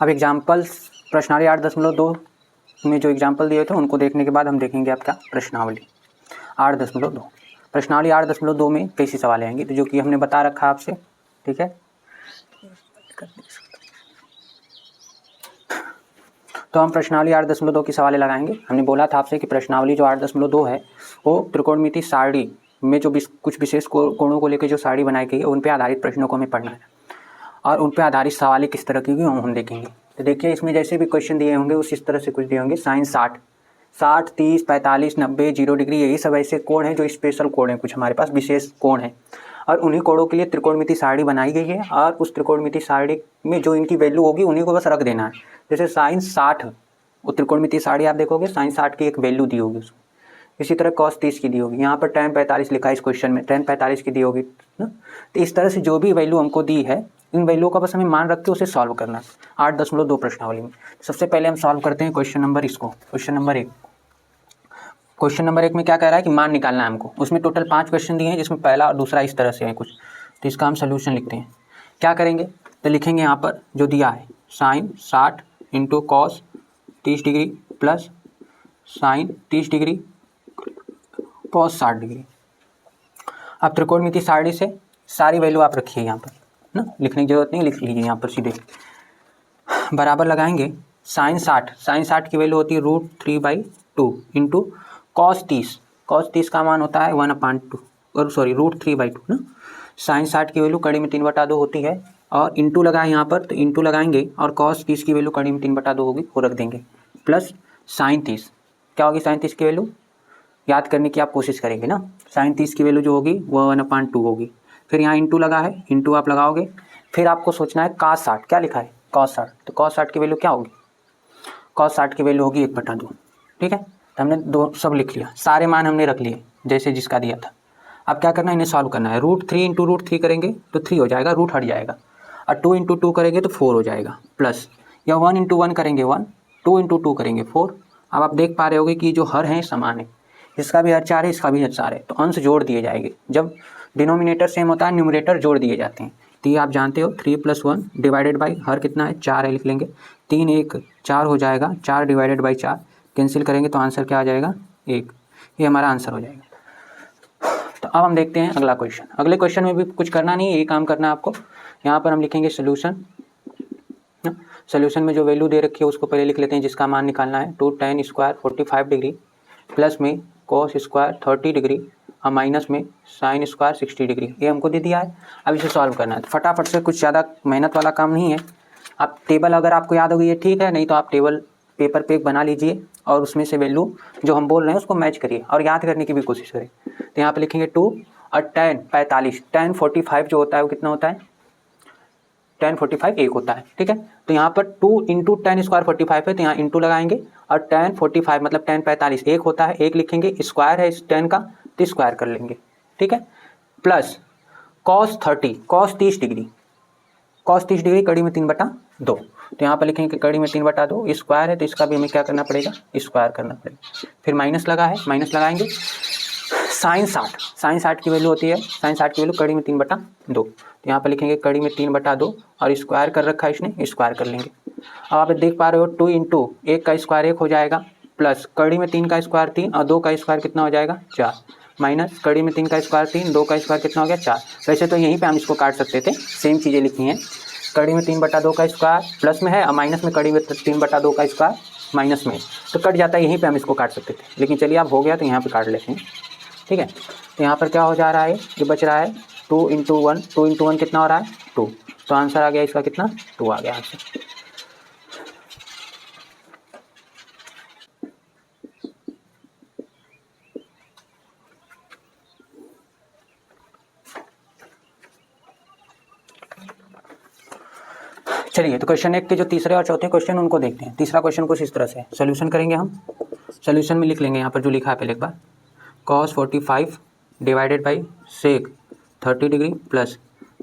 अब एग्जाम्पल्स प्रश्नावली 8.2 में जो एग्जाम्पल दिए थे उनको देखने के बाद हम देखेंगे आपका प्रश्नावली 8.2। प्रश्नावली 8.2 में कैसे सवाल आएंगे तो जो कि हमने बता रखा आपसे, ठीक है। तो हम प्रश्नावली 8.2 की सवाल लगाएंगे। हमने बोला था आपसे कि प्रश्नावली जो 8.2 है वो त्रिकोणमिति सारणी में जो कुछ विशेष कोणों को लेकर जो सारणी बनाई गई है उन पर आधारित प्रश्नों को हमें पढ़ना है और उन पर आधारित सवाल किस तरह की होंगी हम देखेंगे। तो देखिए इसमें जैसे भी क्वेश्चन दिए होंगे उस इस तरह से कुछ दिए होंगे। साइन 60, 30, 45, 90, 0 डिग्री, यही सब ऐसे कोण हैं जो स्पेशल कोण हैं, कुछ हमारे पास विशेष कोण हैं और उन्हीं कोणों के लिए त्रिकोणमिति सारणी बनाई गई है और उस त्रिकोणमिति सारणी में जो इनकी वैल्यू होगी उन्हीं को बस रख देना है। जैसे साइन 60, वो त्रिकोणमिति सारणी आप देखोगे साइन 60 की एक वैल्यू दी होगी उसमें। इसी तरह cos 30 की दी होगी, यहाँ पर tan 45 लिखा है इस क्वेश्चन में, tan 45 की दी होगी ना। तो इस तरह से जो भी वैल्यू हमको दी है इन वैल्यू का बस हमें मान रख के उसे सॉल्व करना है 8.2 प्रश्नावली में। सबसे पहले हम सॉल्व करते हैं क्वेश्चन नंबर 1। क्वेश्चन नंबर 1 में क्या कह रहा है कि मान निकालना है हमको। उसमें टोटल 5 क्वेश्चन दिए हैं जिसमें पहला और दूसरा इस तरह से है कुछ। तो इसका हम सोल्यूशन लिखते हैं। क्या करेंगे तो लिखेंगे यहाँ पर जो दिया है sine 60 into cos 30 degree plus sine 30 degree cos 60 degree. अब त्रिकोणमिति सारणी से सारी वैल्यू आप रखिए यहाँ पर ना, लिखने की जरूरत नहीं, लिख लीजिए यहाँ पर सीधे। बराबर लगाएंगे साइन 60 की वैल्यू होती है √3/2 इंटू कॉस 30 का मान होता है 1/2 और सॉरी √3/2 ना। साइन 60 की वैल्यू कड़ी में 3/2 होती है और इंटू लगाए यहाँ पर, तो इंटू लगाएंगे और कॉस 30 की वैल्यू कड़ी में 3/2 होगी वो रख देंगे प्लस साइन 30। क्या होगी साइन 30 की वैल्यू याद करने की आप कोशिश करेंगे ना। साइन 30 की वैल्यू जो होगी वो 1/2 होगी। फिर यहाँ इंटू लगा है, इंटू आप लगाओगे। फिर आपको सोचना है cos 60, क्या लिखा है cos 60, तो cos 60 की वैल्यू क्या होगी, cos 60 की वैल्यू होगी 1/2। ठीक है, तो हमने दो सब लिख लिया, सारे मान हमने रख लिए जैसे जिसका दिया था। अब क्या करना है, इन्हें सॉल्व करना है। √3 इंटू √3 करेंगे तो 3 हो जाएगा, रूट हट जाएगा, और 2 इंटू 2 करेंगे तो 4 हो जाएगा प्लस, या 1 इंटू 1 करेंगे 1, 2 इंटू 2 करेंगे 4। अब आप देख पा रहे होगे कि जो हर हैं समान है, इसका भी हर 4 है इसका भी हर 4 है, तो अंश जोड़ दिए जाएंगे। जब डिनोमिनेटर सेम होता है न्यूमरेटर जोड़ दिए जाते हैं। तो ये आप जानते हो 3 + 1 डिवाइडेड बाई हर कितना है 4 है, लिख लेंगे 3 1 4 हो जाएगा, 4 डिवाइडेड बाई 4 कैंसिल करेंगे तो आंसर क्या आ जाएगा 1। ये हमारा आंसर हो जाएगा। तो अब हम देखते हैं अगला क्वेश्चन। अगले क्वेश्चन में भी कुछ करना नहीं है, यही काम करना है आपको। यहाँ पर हम लिखेंगे सोल्यूशन। सोल्यूशन में जो वैल्यू दे रखी है उसको पहले लिख लेते हैं जिसका मान निकालना है। 2 tan स्क्वायर 45 डिग्री प्लस में कॉस स्क्वायर 30 डिग्री और माइनस में साइन स्क्वायर 60 डिग्री, ये हमको दे दिया है। अब इसे सॉल्व करना है। तो फटाफट से, कुछ ज़्यादा मेहनत वाला काम नहीं है। आप टेबल अगर आपको याद होगी है ठीक है, नहीं तो आप टेबल पेपर पे बना लीजिए और उसमें से वैल्यू जो हम बोल रहे हैं उसको मैच करिए और याद करने की भी कोशिश करें। तो यहाँ पर लिखेंगे 2 और tan 45, tan 45 जो होता है वो कितना होता है, tan 45 1 होता है। ठीक है, तो यहाँ पर 2 इंटू tan स्क्वायर 45 है तो यहाँ इंटू लगाएंगे और tan 45 मतलब tan 45 1 होता है, 1 लिखेंगे, स्क्वायर है इस tan का तो स्क्वायर कर लेंगे। ठीक है, प्लस cos 30 डिग्री कड़ी में 3/2, तो यहाँ पर लिखेंगे कड़ी में 3/2 स्क्वायर है तो इसका भी हमें क्या करना पड़ेगा, स्क्वायर करना पड़ेगा। फिर माइनस लगा है, माइनस लगाएंगे। साइन 60 की वैल्यू होती है, साइन 60 की वैल्यू कड़ी में 3/2, तो यहाँ पर लिखेंगे कड़ी में 3/2 और स्क्वायर कर रखा है इसने, स्क्वायर कर लेंगे। अब आप देख पा रहे हो 2 इंटू 1 का स्क्वायर 1 हो जाएगा, प्लस कड़ी में 3 का स्क्वायर 3 और 2 का स्क्वायर कितना हो जाएगा 4, माइनस कड़ी में 3 का स्क्वायर 3, 2 का स्क्वायर कितना हो गया 4। वैसे तो यहीं पे हम इसको काट सकते थे, सेम चीज़ें लिखी हैं। कड़ी में 3/2 का स्क्वायर प्लस में है और माइनस में कड़ी में 3/2 का स्क्वायर माइनस में, तो कट जाता है, यहीं पे हम इसको काट सकते थे, लेकिन चलिए अब हो गया तो यहाँ पे काट लेते हैं। ठीक है, तो यहाँ पर क्या हो जा रहा है, ये बच रहा है 2 इंटू 1 कितना हो रहा है 2, तो आंसर आ गया इसका कितना 2 आ गया आंसर। चलिए, तो क्वेश्चन 1 के जो तीसरे और चौथे क्वेश्चन उनको देखते हैं। तीसरा क्वेश्चन कुछ इस तरह से सोल्यूशन करेंगे हम। सोल्यूशन में लिख लेंगे यहाँ पर जो लिखा है पहले एक बार, cos 45 divided by sec 30 degree plus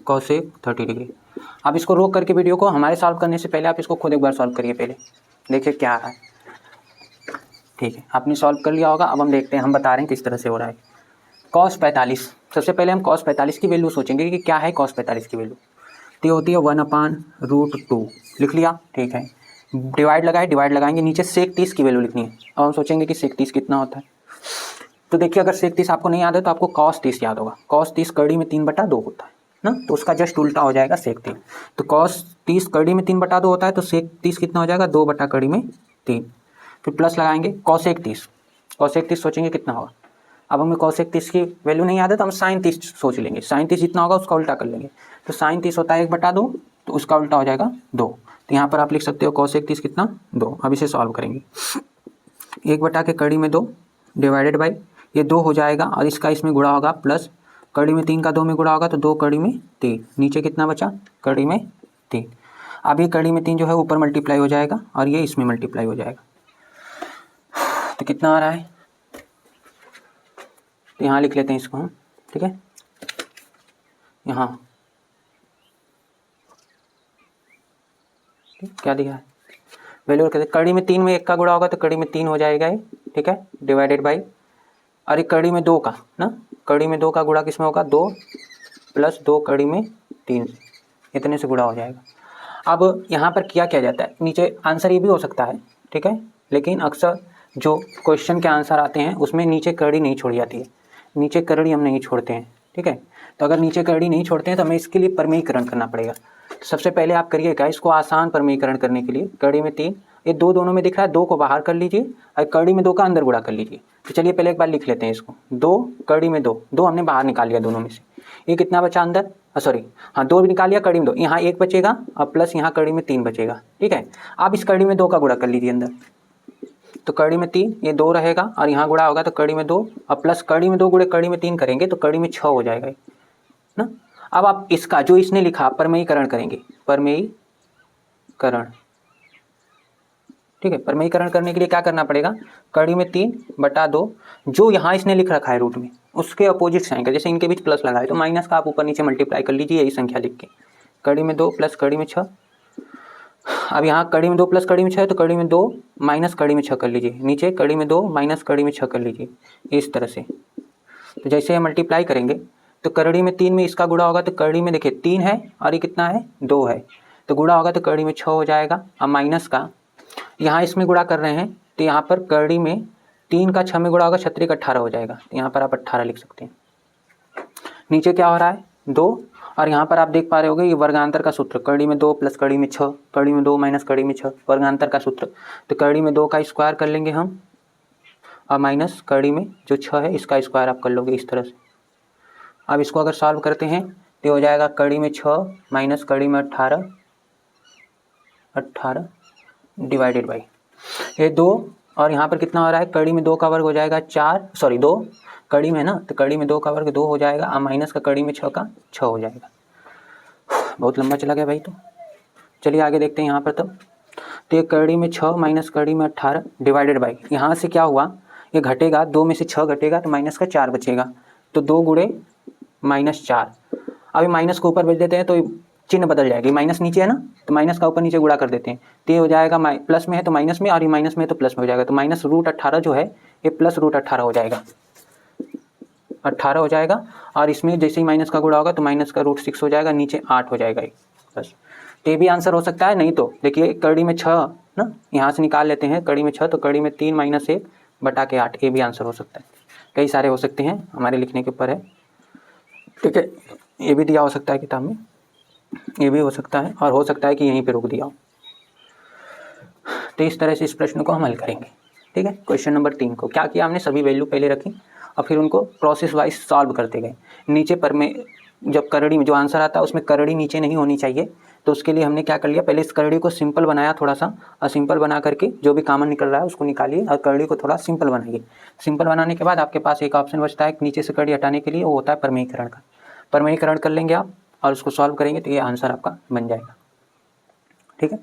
cosec 30 degree. आप इसको रोक करके वीडियो को, हमारे सॉल्व करने से पहले आप इसको खुद एक बार सॉल्व करिए, पहले देखिए क्या आ रहा है। ठीक है, आपने सॉल्व कर लिया होगा। अब हम देखते हैं, हम बता रहे हैं किस तरह से हो रहा है। cos 45, सबसे पहले हम cos 45 की वैल्यू सोचेंगे कि क्या है cos 45 की वैल्यू। तो ये होती है 1/√2। लिख लिया, ठीक है। डिवाइड लगाएंगे, नीचे sec 30 की वैल्यू लिखनी है। अब हम सोचेंगे कि sec 30 कितना होता है। तो देखिए अगर sec 30 आपको नहीं याद है तो आपको cos 30 याद होगा। cos 30 कड़ी में 3/2 होता है ना, तो उसका जस्ट उल्टा हो जाएगा sec 30। तो cos 30 कड़ी में 3/2 होता है, तो sec 30 कितना हो जाएगा, 2/3। फिर प्लस लगाएंगे cosec 30 सोचेंगे कितना होगा। अब हमें cosec 30 की वैल्यू नहीं याद है तो हम sin 30 सोच लेंगे। sin 30 जितना होगा उसका उल्टा कर लेंगे। तो sin 30 होता है 1/2, तो उसका उल्टा हो जाएगा 2। तो यहाँ पर आप लिख सकते हो cosec 30 कितना, 2। अब इसे सॉल्व करेंगे। 1/2 डिवाइडेड बाई ये 2 हो जाएगा, और इसका इसमें गुणा होगा प्लस कड़ी में 3 का 2 में गुणा होगा, तो 2 कड़ी में 3। नीचे कितना बचा, कड़ी में 3। अब ये कड़ी में 3 जो है ऊपर मल्टीप्लाई हो जाएगा और ये इसमें मल्टीप्लाई हो जाएगा। तो कितना आ रहा है, तो यहाँ लिख लेते हैं इसको हम, ठीक है। यहाँ क्या दिया है, वैल्यू कहते हैं कड़ी में 3 में 1 का गुणा होगा तो कड़ी में 3 हो जाएगा ये, ठीक है, डिवाइडेड बाई, अरे कड़ी में 2 का ना, कड़ी में 2 का गुणा किस में होगा, 2 + 2 कड़ी में 3, इतने से गुणा हो जाएगा। अब यहाँ पर क्या किया जाता है, नीचे आंसर ये भी हो सकता है, ठीक है, लेकिन अक्सर जो क्वेश्चन के आंसर आते हैं उसमें नीचे कड़ी नहीं छोड़ी जाती है, नीचे कड़ी हम नहीं छोड़ते हैं, ठीक है। तो अगर नीचे कड़ी नहीं छोड़ते हैं तो हमें इसके लिए परमीकरण करना पड़ेगा। तो सबसे पहले आप करिएगा इसको आसान परमीकरण करने के लिए, कड़ी में 3, ये 2 दोनों में दिख रहा है, 2 को बाहर कर लीजिए और कड़ी में 2 का अंदर गुणा कर लीजिए। तो चलिए पहले एक बार लिख लेते हैं इसको, 2 कड़ी में 2, 2 हमने बाहर निकाल लिया दोनों में से, ये कितना बचा अंदर, सॉरी हाँ 2 भी निकाल लिया, कड़ी में 2, यहाँ 1 बचेगा और प्लस यहाँ कड़ी में 3 बचेगा, ठीक है। आप इस कड़ी में 2 का गुणा कर लीजिए अंदर, तो कड़ी में 3 ये 2 रहेगा और यहाँ गुणा होगा तो कड़ी में 2 और प्लस कड़ी में 2 गुणे कड़ी में 3 करेंगे तो कड़ी में 6 हो जाएगा ना। अब आप इसका जो इसने लिखा परमेयीकरण करेंगे, परमेयीकरण, ठीक है। परमेयीकरण करने के लिए क्या करना पड़ेगा, कड़ी में 3/2 जो यहाँ इसने लिख रखा है रूट में उसके अपोजिट साइन का, जैसे इनके बीच प्लस लगाए तो माइनस का आप ऊपर नीचे मल्टीप्लाई कर लीजिए यही संख्या लिख के, कड़ी में 2 प्लस कड़ी में 6। अब यहाँ कड़ी में 2 प्लस कड़ी में 6 तो कड़ी में 2 माइनस कड़ी में 6 कर लीजिए, नीचे कड़ी में 2 माइनस कड़ी में 6 कर लीजिए, इस तरह से। तो जैसे मल्टीप्लाई करेंगे तो कड़ी में 3 में इसका गुणा होगा तो कड़ी में देखिए 3 है और ये कितना है 2 है, तो गुणा होगा तो कड़ी में 6 हो जाएगा। अब माइनस का यहाँ इसमें गुणा कर रहे हैं तो यहाँ पर कड़ी में 3 का 6 में गुणा होगा, 6 × 18 हो जाएगा, तो यहाँ पर आप 18 लिख सकते हैं। नीचे क्या हो रहा है 2, और यहाँ पर आप देख पा रहे होगे ये वर्गांतर का सूत्र, कड़ी में 2 प्लस कड़ी में 6, कड़ी में 2 माइनस कड़ी में 6, वर्गांतर का सूत्र। तो कड़ी में 2 का स्क्वायर कर लेंगे हम और माइनस कड़ी में जो 6 है इसका स्क्वायर आप कर लोगे इस तरह से। अब इसको अगर सॉल्व करते हैं तो हो जाएगा कड़ी में 6 माइनस कड़ी में 18 डिवाइडेड बाई ये 2, और यहाँ पर कितना हो रहा है, कड़ी में 2 का वर्ग हो जाएगा 4, सॉरी 2 कड़ी में है ना, तो कड़ी में 2 का वर्ग 2 हो जाएगा और माइनस का कड़ी में 6 का 6 हो जाएगा। बहुत लंबा चला गया भाई, तो चलिए आगे देखते हैं यहाँ पर। तब तो ये कड़ी में 6 माइनस कड़ी में 18 डिवाइडेड बाई, यहाँ से क्या हुआ ये घटेगा, 2 में से 6 घटेगा तो माइनस का 4 बचेगा, तो 2 गुणे -4। अभी माइनस को ऊपर भेज देते हैं तो चिन्ह बदल जाएगी, माइनस नीचे है ना तो माइनस का ऊपर नीचे गुणा कर देते हैं, तो ये हो जाएगा प्लस में है तो माइनस में, और ये माइनस में है तो प्लस में हो जाएगा, तो -√18 जो है ये +√18 हो जाएगा, 18 हो जाएगा। और इसमें जैसे ही माइनस का गुणा होगा तो माइनस का √6 हो जाएगा, नीचे 8 हो जाएगा बस। तो ये भी आंसर हो सकता है, नहीं तो देखिए कड़ी में 6 ना, यहाँ से निकाल लेते हैं कड़ी में 6, तो कड़ी में 3 - 1/8, ये भी आंसर हो सकता है। कई सारे हो सकते हैं, हमारे लिखने के ऊपर है, ठीक है। ये भी दिया हो सकता है किताब में, ये भी हो सकता है, और हो सकता है कि यहीं पे रुक दिया हो। तो इस तरह से इस प्रश्न को हम हल करेंगे, ठीक है। क्वेश्चन नंबर 3 को क्या किया हमने, सभी वैल्यू पहले रखी और फिर उनको प्रोसेस वाइज सॉल्व करते गए। नीचे पर में जब करड़ी में जो आंसर आता है उसमें करड़ी नीचे नहीं होनी चाहिए, तो उसके लिए हमने क्या कर लिया, पहले इस करड़ी को सिंपल बनाया थोड़ा सा, और सिंपल बना करके जो भी कॉमन निकल रहा है उसको निकालिए और करड़ी को थोड़ा सिंपल बनाइए। सिंपल बनाने के बाद आपके पास एक ऑप्शन बचता है नीचे से करड़ी हटाने के लिए, वो होता है परमेयीकरण का। परमेयीकरण कर लेंगे आप और उसको सॉल्व करेंगे तो ये आंसर आपका बन जाएगा, ठीक है।